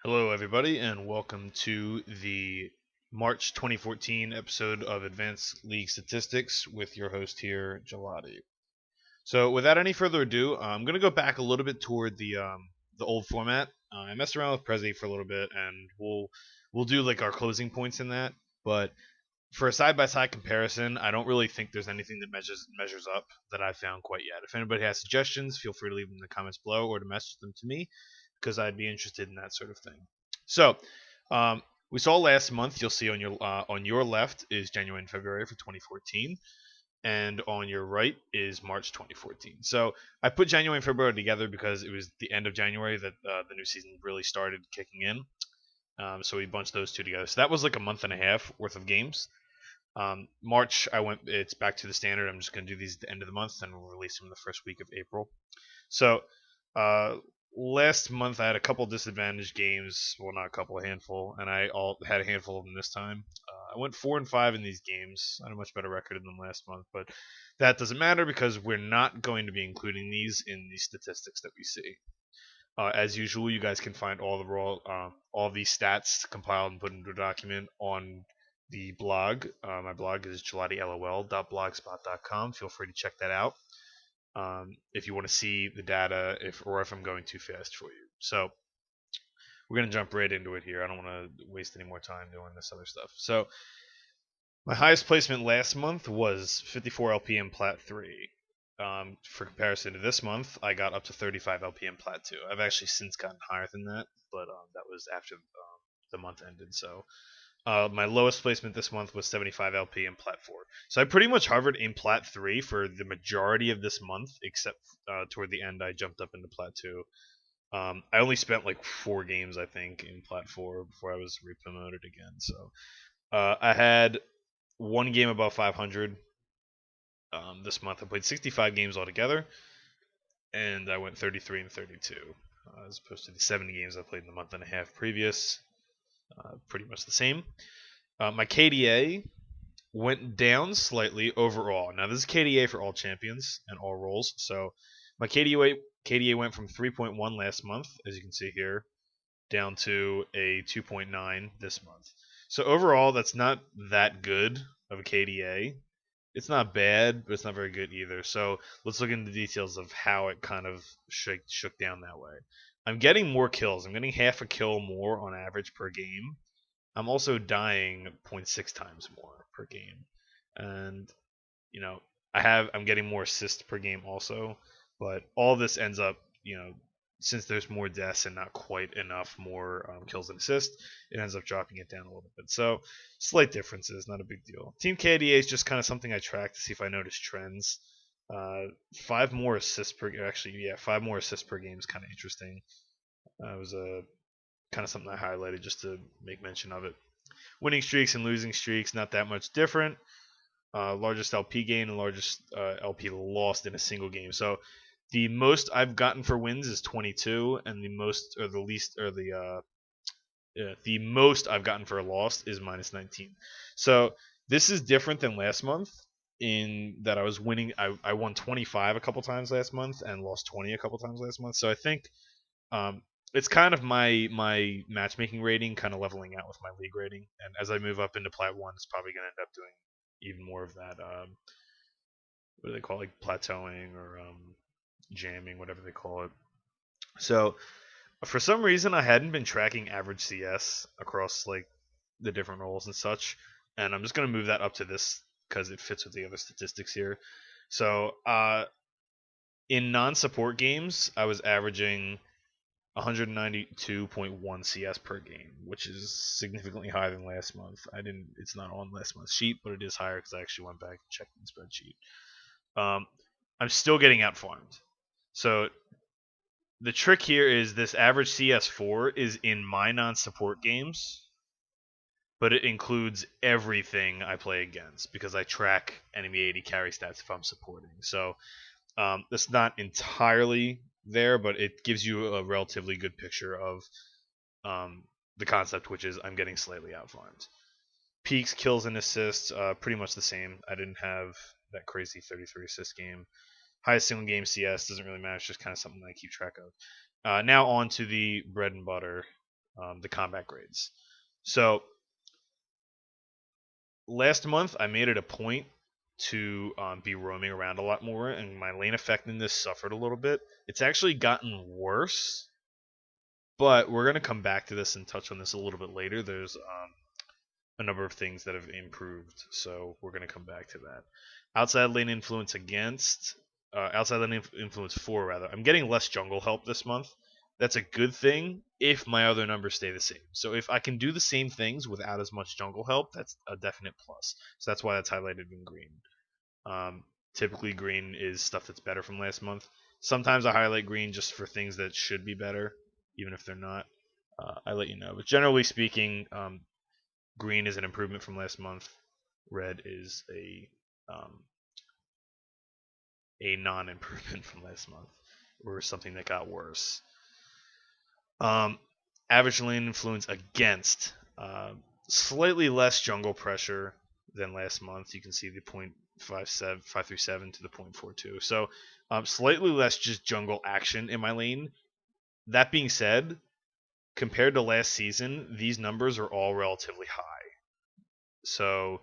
Hello, everybody, and welcome to the March 2014 episode of Advanced League Statistics with your host here, Gelati. So, without any further ado, I'm going to go back a little bit toward the old format. I messed around with Prezi for a little bit, and we'll do like our closing points in that. But for a side-by-side comparison, I don't really think there's anything that measures up that I've found quite yet. If anybody has suggestions, feel free to leave them in the comments below or to message them to me because I'd be interested in that sort of thing. So, we saw last month. You'll see on your left is January and February for 2014, and on your right is March 2014. So I put January and February together because it was the end of January that the new season really started kicking in. So we bunched those two together. So that was like a month and a half worth of games. March, it's back to the standard. I'm just going to do these at the end of the month, and we'll release them the first week of April. So, last month I had a couple disadvantaged games. Well, not a couple, a handful, and I had a handful of them this time. I went 4-5 in these games. I had a much better record than last month, but that doesn't matter because we're not going to be including these in the statistics that we see. As usual, you guys can find all these stats compiled and put into a document on the blog. My blog is GelatiLOL.blogspot.com. Feel free to check that out if you want to see the data, if I'm going too fast for you. So we're gonna jump right into it here. I don't want to waste any more time doing this other stuff. So my highest placement last month was 54 LP in Plat 3. For comparison to this month, I got up to 35 LP in Plat 2. I've actually since gotten higher than that, but that was after the month ended. So my lowest placement this month was 75 LP in Plat 4. So I pretty much hovered in Plat 3 for the majority of this month, except toward the end I jumped up into Plat 2. I only spent like 4 games, I think, in Plat 4 before I was re-promoted again. So I had one game above 500 this month. I played 65 games altogether, and I went 33 and 32, as opposed to the 70 games I played in the month and a half previous. Pretty much the same. My KDA went down slightly overall. Now this is KDA for all champions and all roles. So my KDA went from 3.1 last month, as you can see here, down to a 2.9 this month. So overall, that's not that good of a KDA. It's not bad, but it's not very good either. So let's look into the details of how it kind of shook down that way. I'm getting more kills. I'm getting half a kill more on average per game. I'm also dying 0.6 times more per game, and you know I'm getting more assists per game also. But all this ends up, since there's more deaths and not quite enough more kills and assists, it ends up dropping it down a little bit. So slight differences, not a big deal. Team KDA is just kind of something I track to see if I notice trends. 5 more assists per actually, yeah, 5 more assists per game is kind of interesting. It was a kind of something I highlighted just to make mention of it. Winning streaks and losing streaks, not that much different. Largest LP gain and largest LP lost in a single game. So the most I've gotten for wins is 22, and the most or the least or the most I've gotten for a loss is minus 19. So this is different than last month in that I was winning. I won 25 a couple times last month and lost 20 a couple times last month. So I think it's kind of my matchmaking rating kind of leveling out with my league rating, and as I move up into Plat 1, it's probably going to end up doing even more of that. What do they call it? Like plateauing or jamming, whatever they call it. So for some reason, I hadn't been tracking average CS across like the different roles and such, and I'm just going to move that up to this because it fits with the other statistics here. So in non-support games, I was averaging 192.1 CS per game, which is significantly higher than last month. It's not on last month's sheet, but it is higher because I actually went back and checked the spreadsheet. I'm still getting out farmed. So the trick here is this average CS4 is in my non-support games, but it includes everything I play against because I track enemy AD carry stats if I'm supporting. So that's not entirely there, but it gives you a relatively good picture of the concept, which is I'm getting slightly outfarmed. Peaks, kills, and assists, pretty much the same. I didn't have that crazy 33 assist game. Highest single game CS doesn't really matter. It's just kind of something I keep track of. Now on to the bread and butter the combat grades. So last month I made it a point to be roaming around a lot more, and my lane effectiveness suffered a little bit. It's actually gotten worse, but we're gonna come back to this and touch on this a little bit later. There's a number of things that have improved, so we're gonna come back to that. Outside lane influence outside lane influence 4 rather. I'm getting less jungle help this month. That's a good thing if my other numbers stay the same. So if I can do the same things without as much jungle help, that's a definite plus. So that's why that's highlighted in green. Typically, green is stuff that's better from last month. Sometimes I highlight green just for things that should be better, even if they're not. I let you know. But generally speaking, green is an improvement from last month. Red is a non-improvement from last month, or something that got worse. Average lane influence against slightly less jungle pressure than last month. You can see the 0.537 to the 0.42. So slightly less just jungle action in my lane. That being said, compared to last season, these numbers are all relatively high. So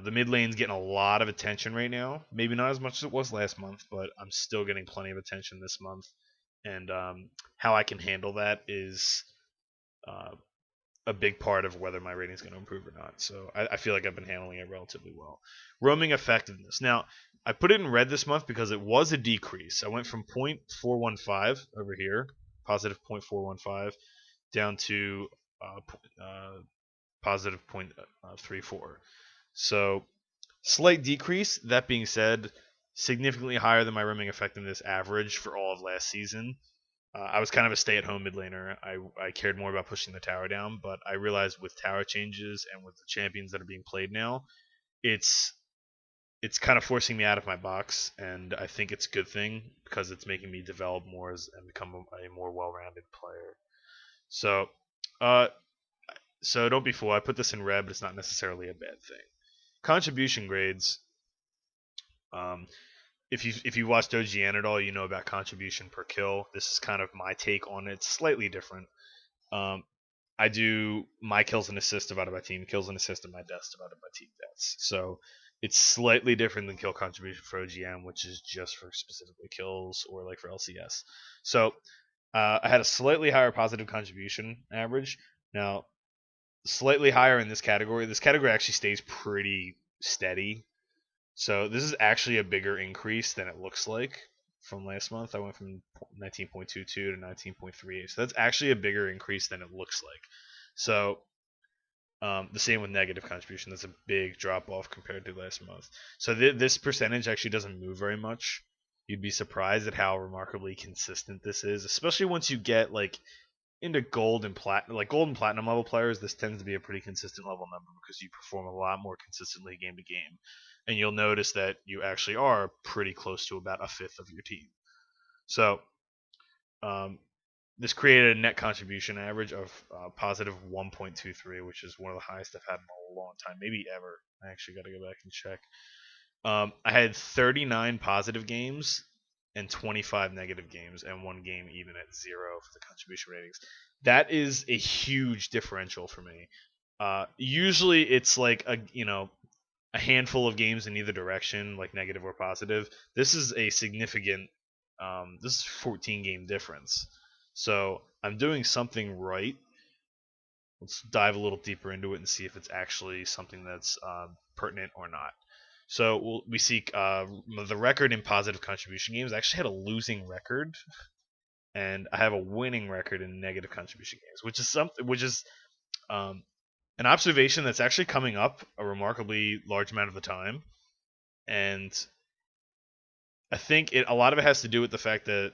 the mid lane's getting a lot of attention right now. Maybe not as much as it was last month, but I'm still getting plenty of attention this month. And how I can handle that is a big part of whether my rating is going to improve or not. So I feel like I've been handling it relatively well. Roaming effectiveness. Now, I put it in red this month because it was a decrease. I went from 0.415 over here, positive 0.415, down to positive 0.34. So slight decrease. That being said, significantly higher than my roaming effectiveness average for all of last season. I was kind of a stay-at-home mid laner. I cared more about pushing the tower down, but I realized with tower changes and with the champions that are being played now, it's kind of forcing me out of my box, and I think it's a good thing because it's making me develop more and become a more well-rounded player. So, don't be fooled. I put this in red, but it's not necessarily a bad thing. Contribution grades. If you watched OGN at all, you know about contribution per kill. This is kind of my take on it. It's slightly different. I do my kills and assists divided by team kills and assists, and my deaths divided by team deaths. So it's slightly different than kill contribution for OGM, which is just for specifically kills or like for LCS. So I had a slightly higher positive contribution average. Now, slightly higher in this category. This category actually stays pretty steady. So this is actually a bigger increase than it looks like from last month. I went from 19.22 to 19.38. So that's actually a bigger increase than it looks like. So the same with negative contribution. That's a big drop off compared to last month. So this percentage actually doesn't move very much. You'd be surprised at how remarkably consistent this is, especially once you get like into gold and platinum, like gold and platinum level players. This tends to be a pretty consistent level number because you perform a lot more consistently game to game, and you'll notice that you actually are pretty close to about a fifth of your team. So this created a net contribution average of positive 1.23, which is one of the highest I've had in a long time, maybe ever. I actually got to go back and check. I had 39 positive games and 25 negative games, and one game even at 0 for the contribution ratings. That is a huge differential for me. Usually it's like a handful of games in either direction, like negative or positive. This is a significant this is 14 game difference. So I'm doing something right. Let's dive a little deeper into it and see if it's actually something that's pertinent or not. So we see the record in positive contribution games. I actually had a losing record, and I have a winning record in negative contribution games, which is an observation that's actually coming up a remarkably large amount of the time, and I think a lot of it has to do with the fact that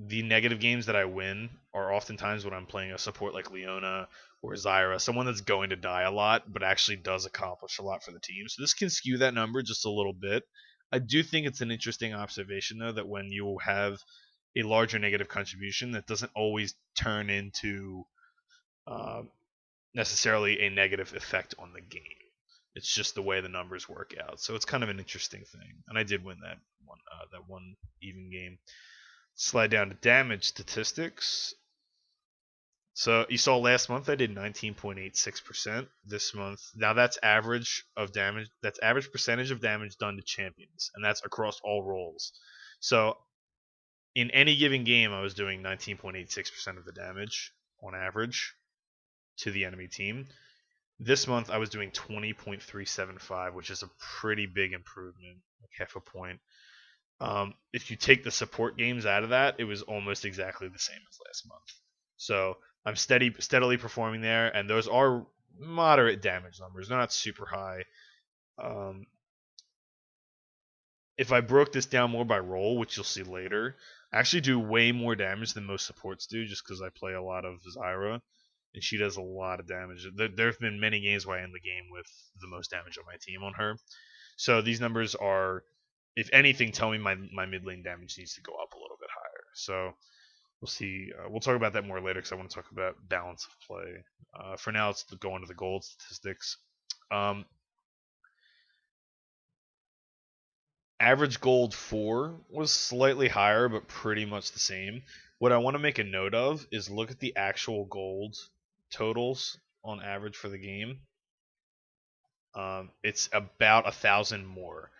the negative games that I win are oftentimes when I'm playing a support like Leona or Zyra, someone that's going to die a lot, but actually does accomplish a lot for the team. So this can skew that number just a little bit. I do think it's an interesting observation, though, that when you have a larger negative contribution, that doesn't always turn into necessarily a negative effect on the game. It's just the way the numbers work out. So it's kind of an interesting thing. And I did win that one even game. Slide down to damage statistics. So you saw last month I did 19.86%. This month, now that's average of damage. That's average percentage of damage done to champions, and that's across all roles. So in any given game, I was doing 19.86% of the damage on average to the enemy team. This month, I was doing 20.375, which is a pretty big improvement, like half a point. If you take the support games out of that, it was almost exactly the same as last month. So I'm steadily performing there, and those are moderate damage numbers. They're not super high. Um, if I broke this down more by role, which you'll see later, I actually do way more damage than most supports do, just because I play a lot of Zyra, and she does a lot of damage. There have been many games where I end the game with the most damage on my team on her. So these numbers are, if anything, tell me my mid lane damage needs to go up a little bit higher. So we'll see. We'll talk about that more later because I want to talk about balance of play. For now, let's go into the gold statistics. Average gold 4 was slightly higher, but pretty much the same. What I want to make a note of is look at the actual gold totals on average for the game. It's about 1,000 more.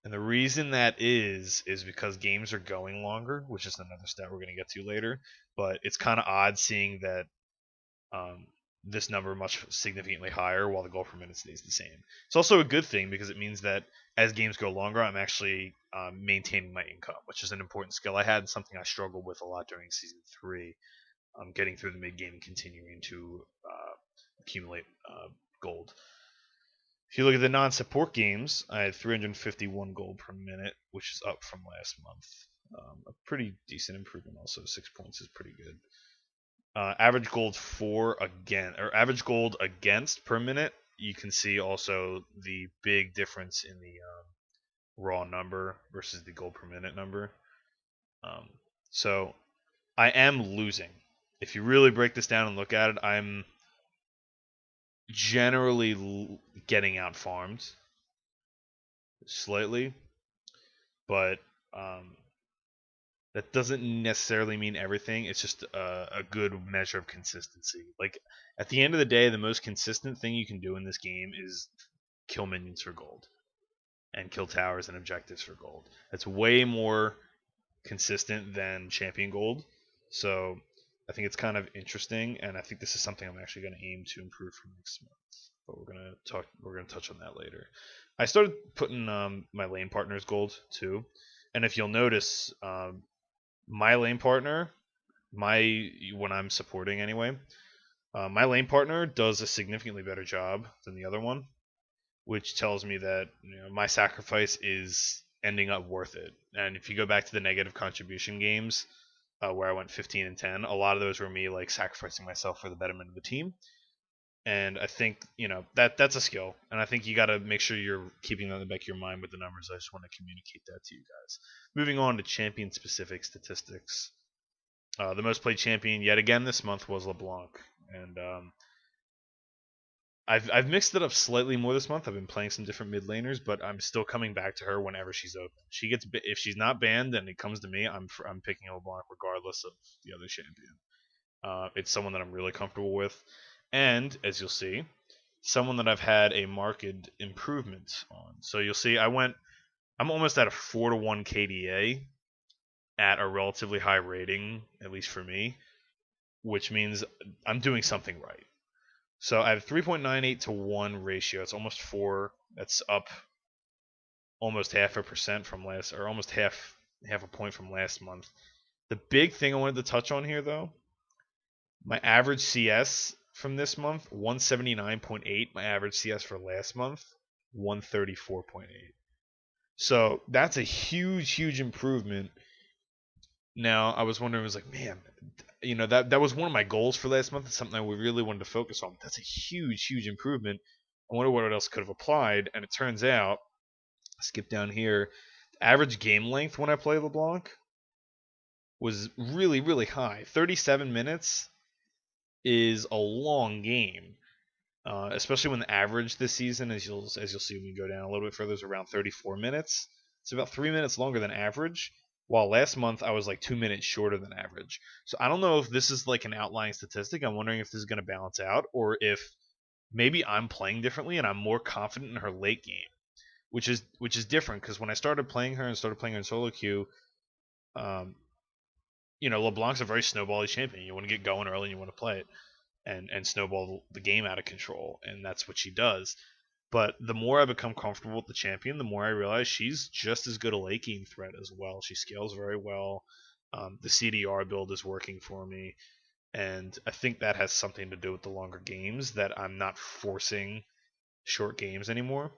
And the reason that is because games are going longer, which is another stat we're going to get to later. But it's kind of odd seeing that this number much significantly higher while the goal per minute stays the same. It's also a good thing because it means that as games go longer, I'm actually maintaining my income, which is an important skill I had, something I struggled with a lot during Season 3, getting through the mid game and continuing to accumulate gold. If you look at the non-support games, I had 351 gold per minute, which is up from last month. A pretty decent improvement. Also, 6 points is pretty good. Average gold average gold against per minute. You can see also the big difference in the raw number versus the gold per minute number. So I am losing. If you really break this down and look at it, I'm generally getting out farmed slightly, but that doesn't necessarily mean everything. It's just a good measure of consistency. Like at the end of the day, the most consistent thing you can do in this game is kill minions for gold and kill towers and objectives for gold. That's way more consistent than champion gold. So I think it's kind of interesting, and I think this is something I'm actually going to aim to improve for next month. But we're gonna touch on that later. I started putting my lane partners gold too, and if you'll notice, my lane partner, when I'm supporting anyway, my lane partner does a significantly better job than the other one, which tells me that my sacrifice is ending up worth it. And if you go back to the negative contribution games, where I went 15 and 10, a lot of those were me like sacrificing myself for the betterment of the team. And I think that's a skill, and I think you got to make sure you're keeping that in the back of your mind with the numbers. I just want to communicate that to you guys. Moving on to champion specific statistics. The most played champion yet again this month was LeBlanc, and I've mixed it up slightly more this month. I've been playing some different mid laners, but I'm still coming back to her whenever she's open. If she's not banned and it comes to me, I'm picking LeBlanc regardless of the other champion. It's someone that I'm really comfortable with, and as you'll see, someone that I've had a marked improvement on. So you'll see I'm almost at a 4-to-1 KDA at a relatively high rating, at least for me, which means I'm doing something right. So I have 3.98 to 1 ratio. It's almost 4. That's up almost 0.5% from last, or almost half a point from last month. The big thing I wanted to touch on here, though, my average CS from this month, 179.8. My average CS for last month, 134.8. So that's a huge improvement. Now I was wondering, I was like, man, that was one of my goals for last month. It's something I really wanted to focus on. That's a huge improvement. I wonder what else could have applied, and it turns out, skip down here, average game length when I play LeBlanc was really high. 37 minutes is a long game, especially when the average this season, as you'll see when we go down a little bit further, is around 34 minutes. It's about 3 minutes longer than average, while last month I was like 2 minutes shorter than average. So I don't know if this is like an outlying statistic. I'm wondering if this is going to balance out, or if maybe I'm playing differently and I'm more confident in her late game, which is different because when I started playing her and started playing her in solo queue, um, LeBlanc's a very snowbally champion. You want to get going early and you want to play it and snowball the game out of control, and that's what she does. But the more I become comfortable with the champion, the more I realize she's just as good a late game threat as well. She scales very well. The CDR build is working for me, and I think that has something to do with the longer games, that I'm not forcing short games anymore.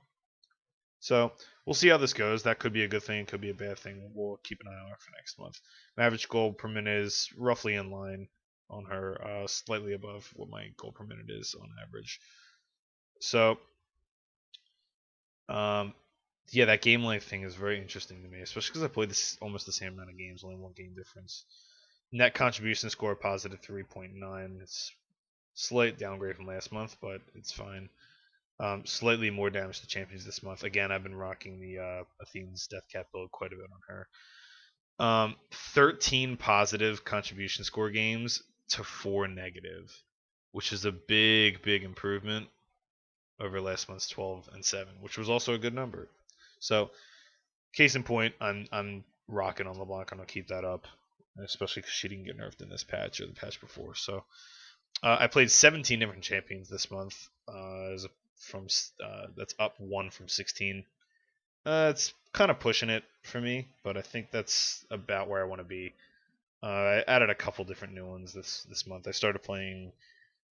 So we'll see how this goes. That could be a good thing, it could be a bad thing. We'll keep an eye on it for next month. My average gold per minute is roughly in line on her, slightly above what my gold per minute is on average. So, yeah, that game length thing is very interesting to me, especially because I played this almost the same amount of games, only one game difference. Net contribution score positive 3.9. It's slight downgrade from last month, but it's fine. Slightly more damage to champions this month. Again, I've been rocking the Athene's Death Cap build quite a bit on her. 13 positive contribution score games to 4 negative, which is a big, big improvement over last month's 12 and 7, which was also a good number. So, case in point, I'm rocking on LeBlanc. I'm gonna keep that up, especially because she didn't get nerfed in this patch or the patch before. So, I played 17 different champions this month. That's up 1 from 16. It's kind of pushing it for me, but I think that's about where I want to be. I added a couple different new ones this month. I started playing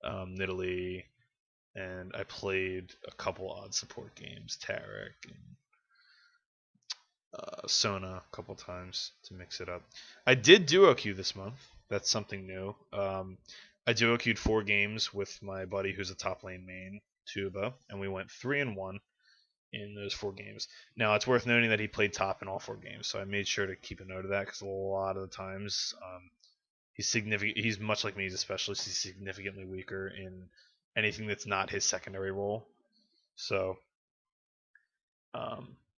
Nidalee, and I played a couple odd support games, Tarek and Sona a couple times to mix it up. I did duo queue this month. That's something new. I duo queued 4 games with my buddy who's a top lane main, Tuba, and we went 3-1 in those 4 games. Now it's worth noting that he played top in all 4 games, so I made sure to keep a note of that because a lot of the times he's significant. He's much like me, he's a specialist. He's significantly weaker in anything that's not his secondary role. So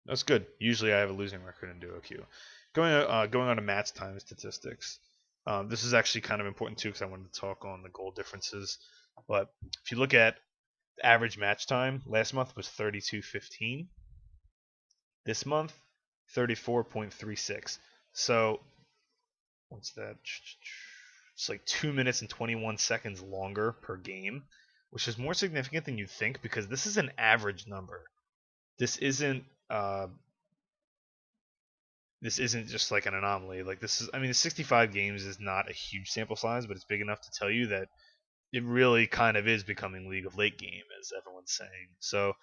that's good. Usually I have a losing record in duo queue. Going on to match time statistics. This is actually kind of important too because I wanted to talk on the goal differences. But if you look at average match time, last month was 32:15. This month, 34.36. So what's that? It's like 2 minutes and 21 seconds longer per game, which is more significant than you'd think because this is an average number. This isn't just like an anomaly. Like this is, I mean, 65 games is not a huge sample size, but it's big enough to tell you that it really kind of is becoming League of late game, as everyone's saying. So,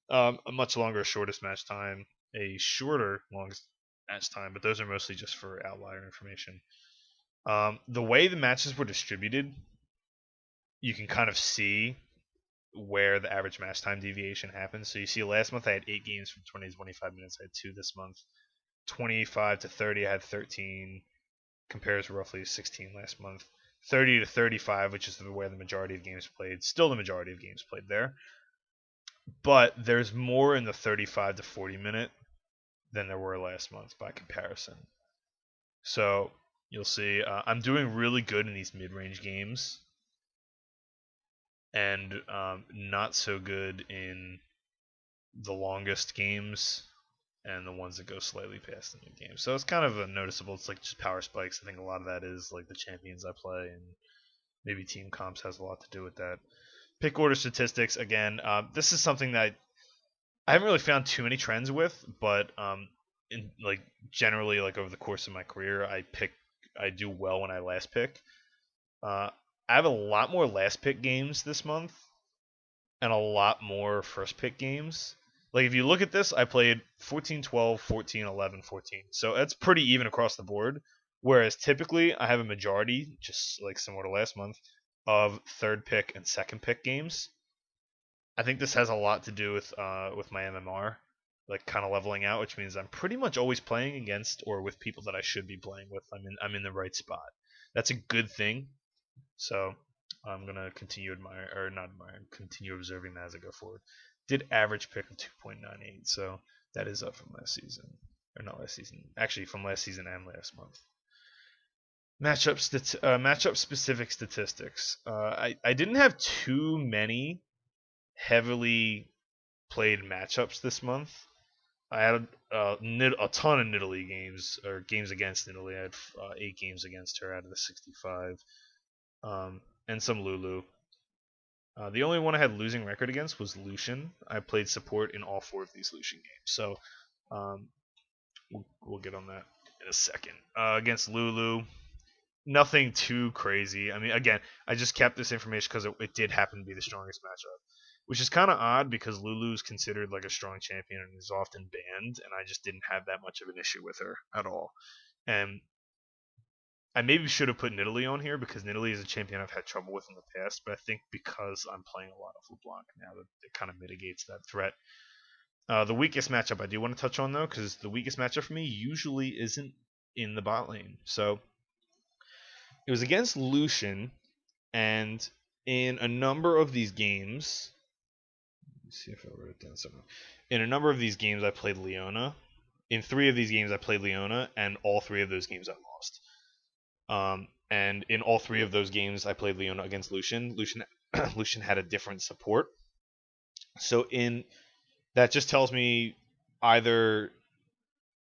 a much longer shortest match time, a shorter longest match time, but those are mostly just for outlier information. The way the matches were distributed, you can kind of see where the average match time deviation happens. So you see, last month I had 8 games from 20 to 25 minutes. I had 2 this month. 25 to 30, I had 13. Compares roughly 16 last month. 30 to 35, which is where the majority of games played. Still the majority of games played there. But there's more in the 35 to 40 minute than there were last month by comparison. So you'll see I'm doing really good in these mid-range games and not so good in the longest games and the ones that go slightly past the mid game. So it's kind of a noticeable. It's like just power spikes. I think a lot of that is like the champions I play, and maybe team comps has a lot to do with that. Pick order statistics again. This is something that I haven't really found too many trends with, but in like generally like over the course of my career, I do well when I last pick. I have a lot more last pick games this month, and a lot more first pick games. Like if you look at this, I played 14, 12, 14, 11, 14. So that's pretty even across the board. Whereas typically I have a majority, just like similar to last month, of third pick and second pick games. I think this has a lot to do with my MMR, like kind of leveling out, which means I'm pretty much always playing against or with people that I should be playing with. I'm in the right spot. That's a good thing. So I'm gonna continue continue observing that as I go forward. Did average pick of 2.98, so that is up from last season. or not last season, actually from last season and last month. Matchup specific statistics. I didn't have too many heavily played matchups this month. I had a ton of Nidalee games or games against Nidalee. I had 8 games against her out of the 65, and some Lulu. The only one I had losing record against was Lucian. I played support in all 4 of these Lucian games, so um, we'll get on that in a second. Against Lulu, nothing too crazy. I mean, again, I just kept this information because it did happen to be the strongest matchup, which is kind of odd because Lulu is considered like a strong champion and is often banned, and I just didn't have that much of an issue with her at all. And I maybe should have put Nidalee on here because Nidalee is a champion I've had trouble with in the past, but I think because I'm playing a lot of LeBlanc now, that it kind of mitigates that threat. The weakest matchup I do want to touch on though, because the weakest matchup for me usually isn't in the bot lane. So it was against Lucian, and in a number of these games, let me see if I wrote it down somewhere. In a number of these games, I played Leona. In 3 of these games, I played Leona, and all 3 of those games I lost. And in all 3 of those games, I played Leona against Lucian. Lucian had a different support. So in that just tells me either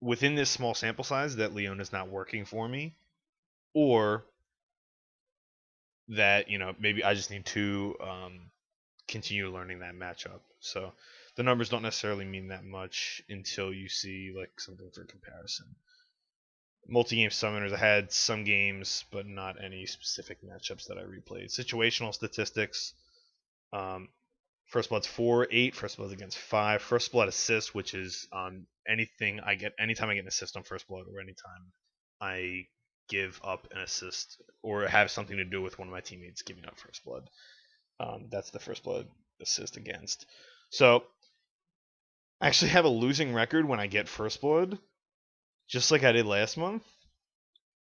within this small sample size that Leona's not working for me, or that maybe I just need to continue learning that matchup. So the numbers don't necessarily mean that much until you see like something for comparison. Multi-game summoners, I had some games, but not any specific matchups that I replayed. Situational statistics. First Blood's 4-8. First Blood's against 5. First Blood assist, which is anything I get, anytime I get an assist on First Blood, or anytime I give up an assist or have something to do with one of my teammates giving up First Blood. That's the First Blood assist against. So I actually have a losing record when I get First Blood, just like I did last month.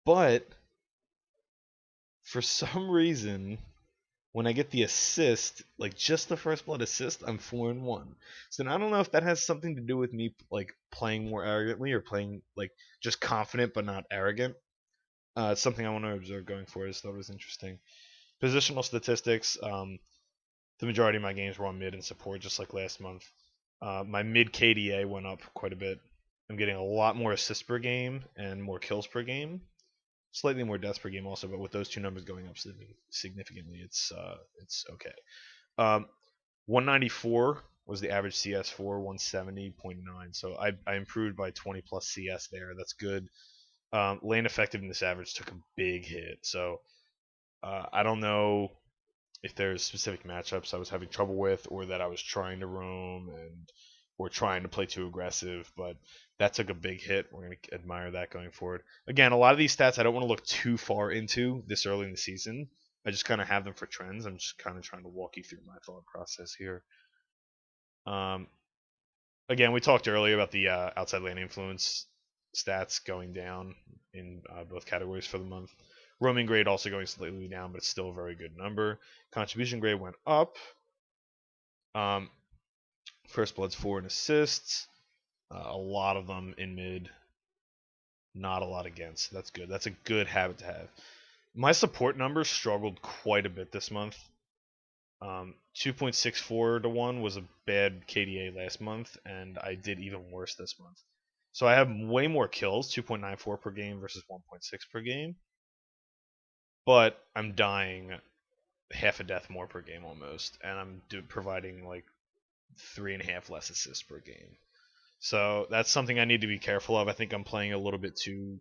But for some reason, when I get the assist, like just the First Blood assist, I'm 4-1. So I don't know if that has something to do with me like playing more arrogantly or playing like just confident but not arrogant. It's something I want to observe going forward. I just thought it was interesting. Positional statistics. The majority of my games were on mid and support, just like last month. My mid KDA went up quite a bit. I'm getting a lot more assists per game and more kills per game. Slightly more deaths per game also, but with those 2 numbers going up significantly, it's okay. 194 was the average CS for 170.9, so I improved by 20 plus CS there. That's good. Lane effectiveness average took a big hit, so I don't know if there's specific matchups I was having trouble with, or that I was trying to roam or trying to play too aggressive, but that took a big hit. We're going to admire that going forward. Again, a lot of these stats I don't want to look too far into this early in the season. I just kind of have them for trends. I'm just kind of trying to walk you through my thought process here. Again, we talked earlier about the outside lane influence stats going down in both categories for the month. Roaming grade also going slightly down, but it's still a very good number. Contribution grade went up. First Blood's 4 in assists. A lot of them in mid. Not a lot against. That's good. That's a good habit to have. My support numbers struggled quite a bit this month. 2.64 to 1 was a bad KDA last month, and I did even worse this month. So I have way more kills, 2.94 per game versus 1.6 per game. But I'm dying half a death more per game almost, and I'm providing like 3.5 less assists per game. So that's something I need to be careful of. I think I'm playing a little bit too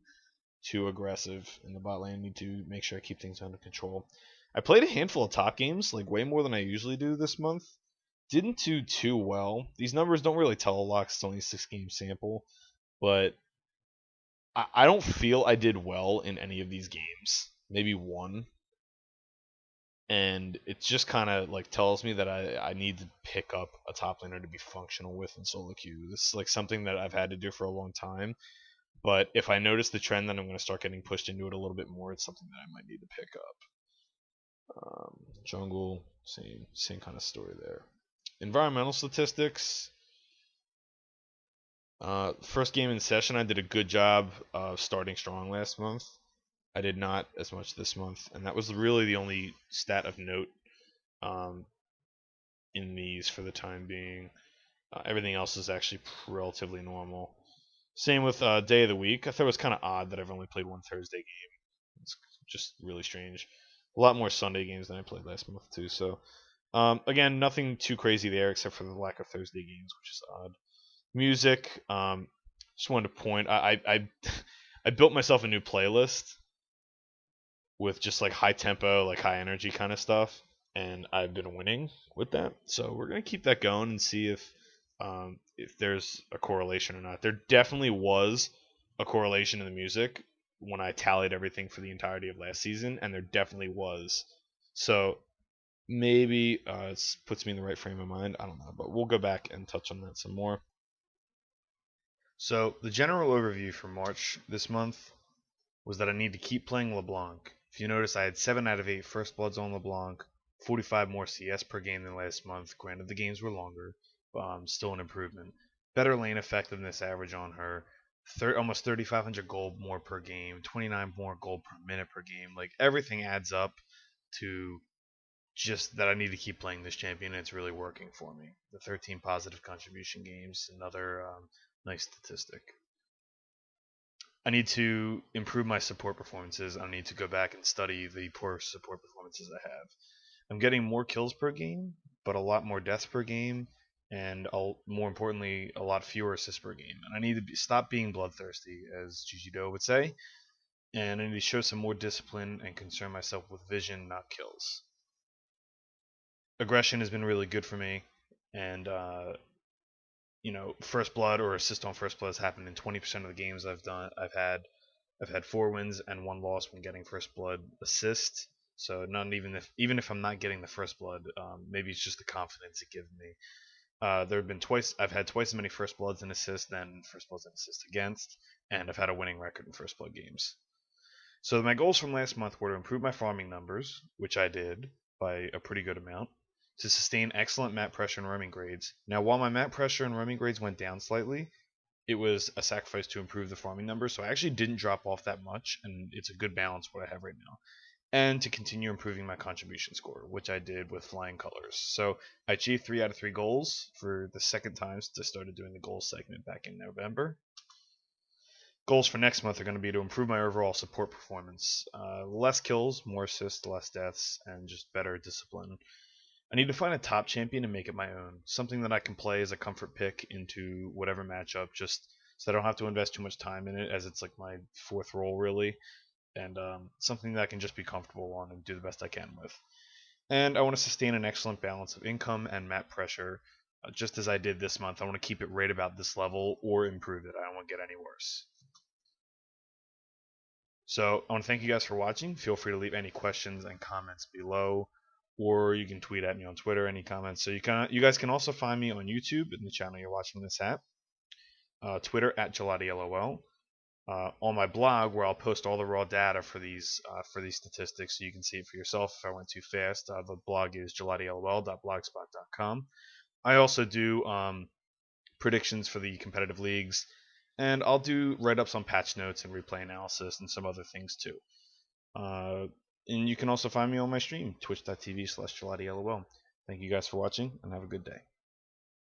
aggressive in the bot lane. I need to make sure I keep things under control. I played a handful of top games, like way more than I usually do this month. Didn't do too well. These numbers don't really tell a lot. It's only a 6-game sample, but I don't feel I did well in any of these games. Maybe one. And it just kind of like tells me that I need to pick up a top laner to be functional with in solo queue. This is like something that I've had to do for a long time. But if I notice the trend, then I'm going to start getting pushed into it a little bit more. It's something that I might need to pick up. Jungle, same kind of story there. Environmental statistics. First game in session, I did a good job of starting strong last month. I did not as much this month, and that was really the only stat of note um, in these for the time being. Everything else is actually relatively normal. Same with day of the week. I thought it was kind of odd that I've only played one Thursday game. It's just really strange. A lot more Sunday games than I played last month too. So again, nothing too crazy there except for the lack of Thursday games, which is odd. Music. Just wanted to point. I built myself a new playlist with just like high tempo, like high energy kind of stuff, and I've been winning with that. So we're gonna keep that going and see if there's a correlation or not. There definitely was a correlation in the music when I tallied everything for the entirety of last season, and there definitely was. So maybe it puts me in the right frame of mind. I don't know, but we'll go back and touch on that some more. So the general overview for March this month was that I need to keep playing LeBlanc. If you notice, I had 7 out of 8 First Bloods on LeBlanc, 45 more CS per game than last month. Granted, the games were longer, but still an improvement. Better lane effectiveness average on her, almost 3,500 gold more per game, 29 more gold per minute per game. Like, everything adds up to just that I need to keep playing this champion, and it's really working for me. The 13 positive contribution games, another nice statistic. I need to improve my support performances. I need to go back and study the poor support performances I have. I'm getting more kills per game, but a lot more deaths per game, and more importantly, a lot fewer assists per game. And I need to stop being bloodthirsty, as Gigi Do would say, and I need to show some more discipline and concern myself with vision, not kills. Aggression has been really good for me, and first blood or assist on first blood has happened in 20% of the games I've had 4 wins and 1 loss when getting first blood assist. So not even if I'm not getting the first blood, maybe it's just the confidence it gives me. There have been twice I've had twice as many first bloods and assists than first bloods and assists against, and I've had a winning record in first blood games. So my goals from last month were to improve my farming numbers, which I did by a pretty good amount, to sustain excellent map pressure and roaming grades. Now, while my map pressure and roaming grades went down slightly, it was a sacrifice to improve the farming numbers, so I actually didn't drop off that much, and it's a good balance what I have right now. And to continue improving my contribution score, which I did with flying colors. So I achieved 3 out of 3 goals for the second time since I started doing the goals segment back in November. Goals for next month are going to be to improve my overall support performance. Less kills, more assists, less deaths, and just better discipline. I need to find a top champion and make it my own. Something that I can play as a comfort pick into whatever matchup, just so I don't have to invest too much time in it, as it's like my 4th role really, and something that I can just be comfortable on and do the best I can with. And I want to sustain an excellent balance of income and map pressure, just as I did this month. I want to keep it right about this level or improve it. I don't want to get any worse. So I want to thank you guys for watching. Feel free to leave any questions and comments below, or you can tweet at me on Twitter any comments. So you guys can also find me on YouTube in the channel you're watching this at, Twitter at GelatiLOL, on my blog where I'll post all the raw data for these statistics so you can see it for yourself. If I went too fast, the blog is GelatiLOL.blogspot.com. I also do predictions for the competitive leagues, and I'll do write-ups on patch notes and replay analysis and some other things too. And you can also find me on my stream, twitch.tv/GelatiLOL. Thank you guys for watching, and have a good day.